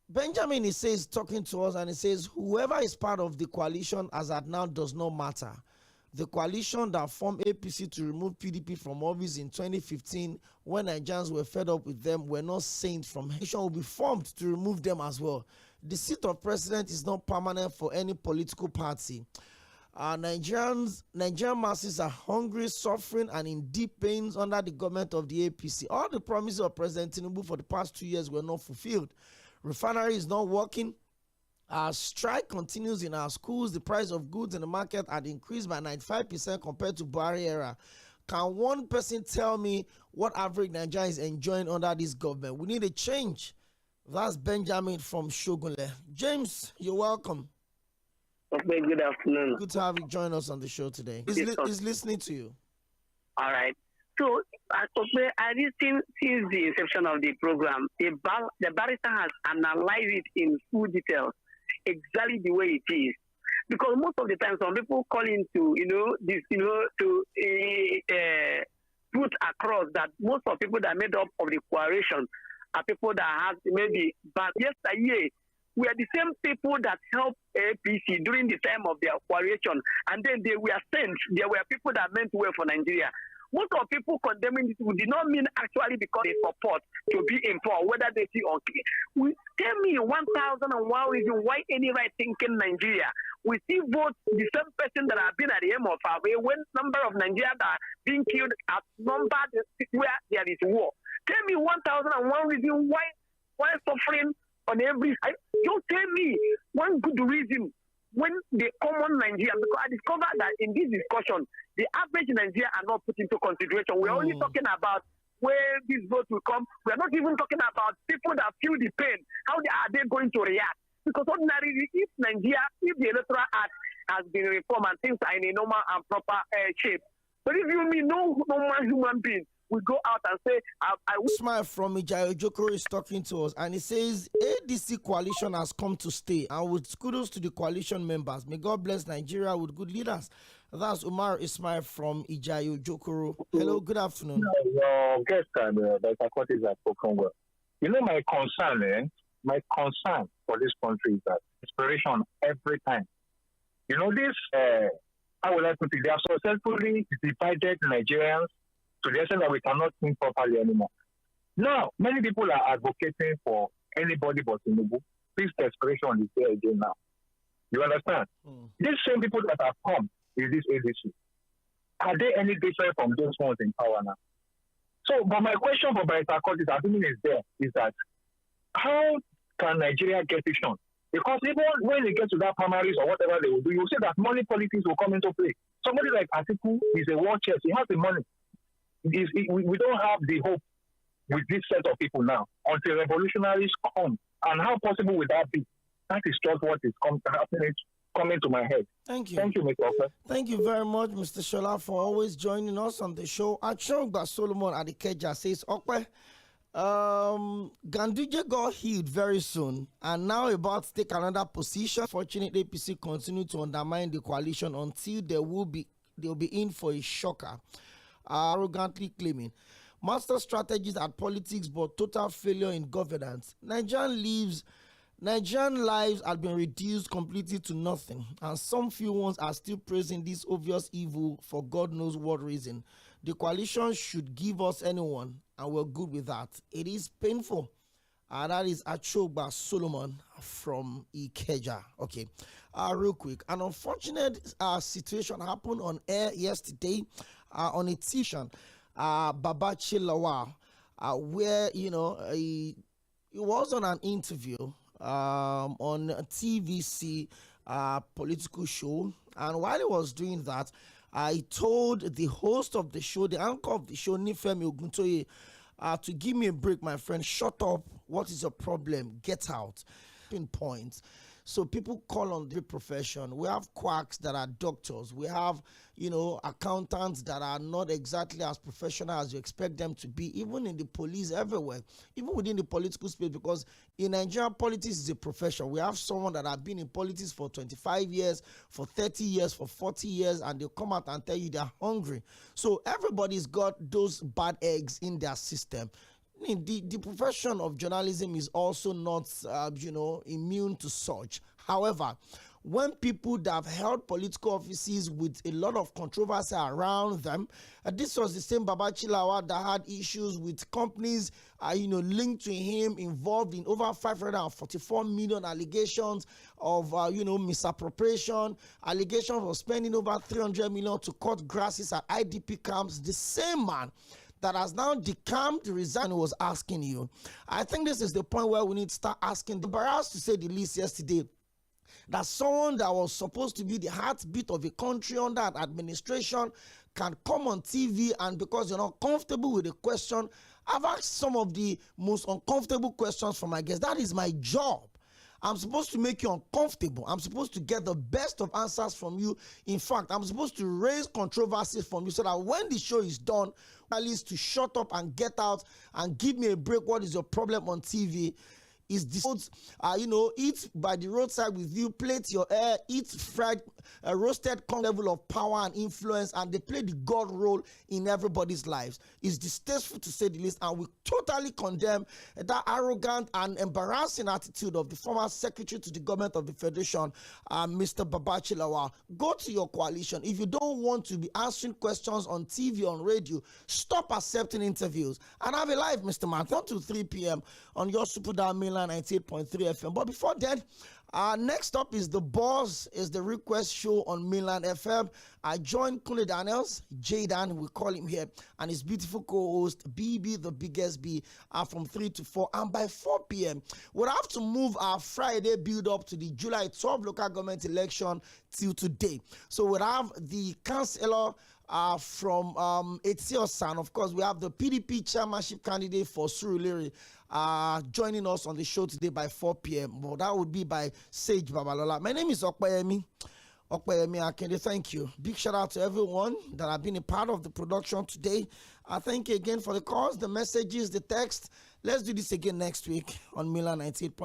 Benjamin, he says, talking to us, and he says, whoever is part of the coalition as at now does not matter. The coalition that formed APC to remove PDP from office in 2015, when Nigerians were fed up with them, were not saints from coalition will be formed to remove them as well. The seat of president is not permanent for any political party. Nigerian masses are hungry, suffering, and in deep pains under the government of the APC. All the promises of President Tinubu for the past 2 years were not fulfilled. Refinery is not working. Our strike continues in our schools. The price of goods in the market had increased by 95% compared to Buhari era. Can one person tell me what average Nigeria is enjoying under this government? We need a change. That's Benjamin from Shogunle. James, you're welcome. Okay, good afternoon. Good to have you join us on the show today. He's listening to you. All right. So, I listened since the inception of the program. The barrister has analyzed it in full detail, exactly the way it is. Because most of the time, some people call in to, put across that most of people that made up of the coalition are people that have maybe, but yesterday, we are the same people that helped APC during the time of their coalition, and then they were sent. There were people that meant well for Nigeria. Most of people condemning this did not mean actually because they support to be informed, whether they see okay. Tell me 1,001 reason why any right-thinking Nigeria we still vote the same person that have been at the aim of our way when number of Nigerians that are being killed at number where there is war. Tell me 1,001 reason why suffering on every side. Don't tell me one good reason when the common Nigerian, because I discovered that in this discussion, the average Nigerian are not put into consideration. We're only talking about where this vote will come. We're not even talking about people that feel the pain. How are they going to react? Because ordinarily, if the Electoral Act has been reformed and things are in a normal and proper shape, but if you mean no normal human being, we go out and say, I Smile from Yᴏᴜᴜᴜ is talking to us, and he says ADC coalition has come to stay, and with kudos to the coalition members. May God bless Nigeria with good leaders. That's Umar Ismail from Yᴏᴜᴜᴜ. Hello, good afternoon. Your guest and Dr. Curtis has spoken well. You know, my concern for this country is that inspiration every time. You know, this, how will I put it? They have successfully divided Nigerians to the extent that we cannot think properly anymore. Now, many people are advocating for anybody but Tinubu. This desperation is there again now. You understand? These same people that have come in this ADC, are they any different from those ones in power now? So, but my question for Dr. Curtis, I think is that how can Nigeria get it on? Because even when they get to that primaries or whatever they will do, you will see that money politics will come into play. Somebody like Atiku is a war chest. He has the money. We don't have the hope with this set of people now until revolutionaries come. And how possible would that be? That is just what is happening coming to my head. Thank you. Thank you, Mr. Ofe. Thank you very much, Mr. Shola, for always joining us on the show. Achogba Solomon Adikeja says, Okwe, Ganduje got healed very soon and now about to take another position. Fortunately, APC continue to undermine the coalition until they'll be in for a shocker. Arrogantly claiming master strategies at politics but total failure in governance. Nigerian lives have been reduced completely to nothing, and some few ones are still praising this obvious evil for God knows what reason. The coalition should give us anyone, and we're good with that. It is painful. That is Achogba Solomon from Ikeja. Okay, real quick. An unfortunate situation happened on air yesterday on a TV, Babachi Lawal, where, he was on an interview on a TVC political show, and while he was doing that, he told the host of the show, the anchor of the show, Mɪᴅ-ᴡᴇᴇ, to give me a break, my friend. Shut up. What is your problem? Get out. Pinpoint. So people call on the profession. We have quacks that are doctors. We have, accountants that are not exactly as professional as you expect them to be, even in the police, everywhere, even within the political space, because in Nigeria, politics is a profession. We have someone that have been in politics for 25 years, for 30 years, for 40 years, and they'll come out and tell you they're hungry. So everybody's got those bad eggs in their system. The profession of journalism is also not, immune to such. However, when people that have held political offices with a lot of controversy around them, this was the same Babachi Lawal that had issues with companies, linked to him, involved in over 544 million allegations of, misappropriation, allegations of spending over 300 million to cut grasses at IDP camps. The same man that has now decamped, resigned, was asking you. I think this is the point where we need to start asking. Embarrassed to say the least yesterday, that someone that was supposed to be the heartbeat of a country under an administration can come on TV, and because you're not comfortable with the question, I've asked some of the most uncomfortable questions from my guests. That is my job. I'm supposed to make you uncomfortable. I'm supposed to get the best of answers from you. In fact, I'm supposed to raise controversies from you so that when the show is done, at least to shut up and get out and give me a break. What is your problem on TV? Is this, eat by the roadside with you, plate your air, eat fried, roasted corn, level of power and influence, and they play the God role in everybody's lives. It's distasteful to say the least, and we totally condemn that arrogant and embarrassing attitude of the former secretary to the government of the Federation, Mr. Babachi Lawal. Go to your coalition. If you don't want to be answering questions on TV, on radio, stop accepting interviews and have a life, Mr. Man. 1 to 3 p.m. on your Super Down Mainland 98.3 FM. But before that, next up is The Boss, is the request show on Mainland FM. I joined Kunle Daniels, Jaydan, we call him here, and his beautiful co-host, BB, the biggest B, from 3 to 4. And by 4 p.m., we'll have to move our Friday build-up to the July 12 local government election till today. So we'll have the councillor from Etiosan. Of course, we have the PDP chairmanship candidate for Sᴜᴜlérè joining us on the show today by 4 p.m. Well, that would be by Sage Babalola. My name is Okpeyemi Akinde. Thank you. Big shout out to everyone that have been a part of the production today. Thank you again for the calls, the messages, the text. Let's do this again next week on Milan 98.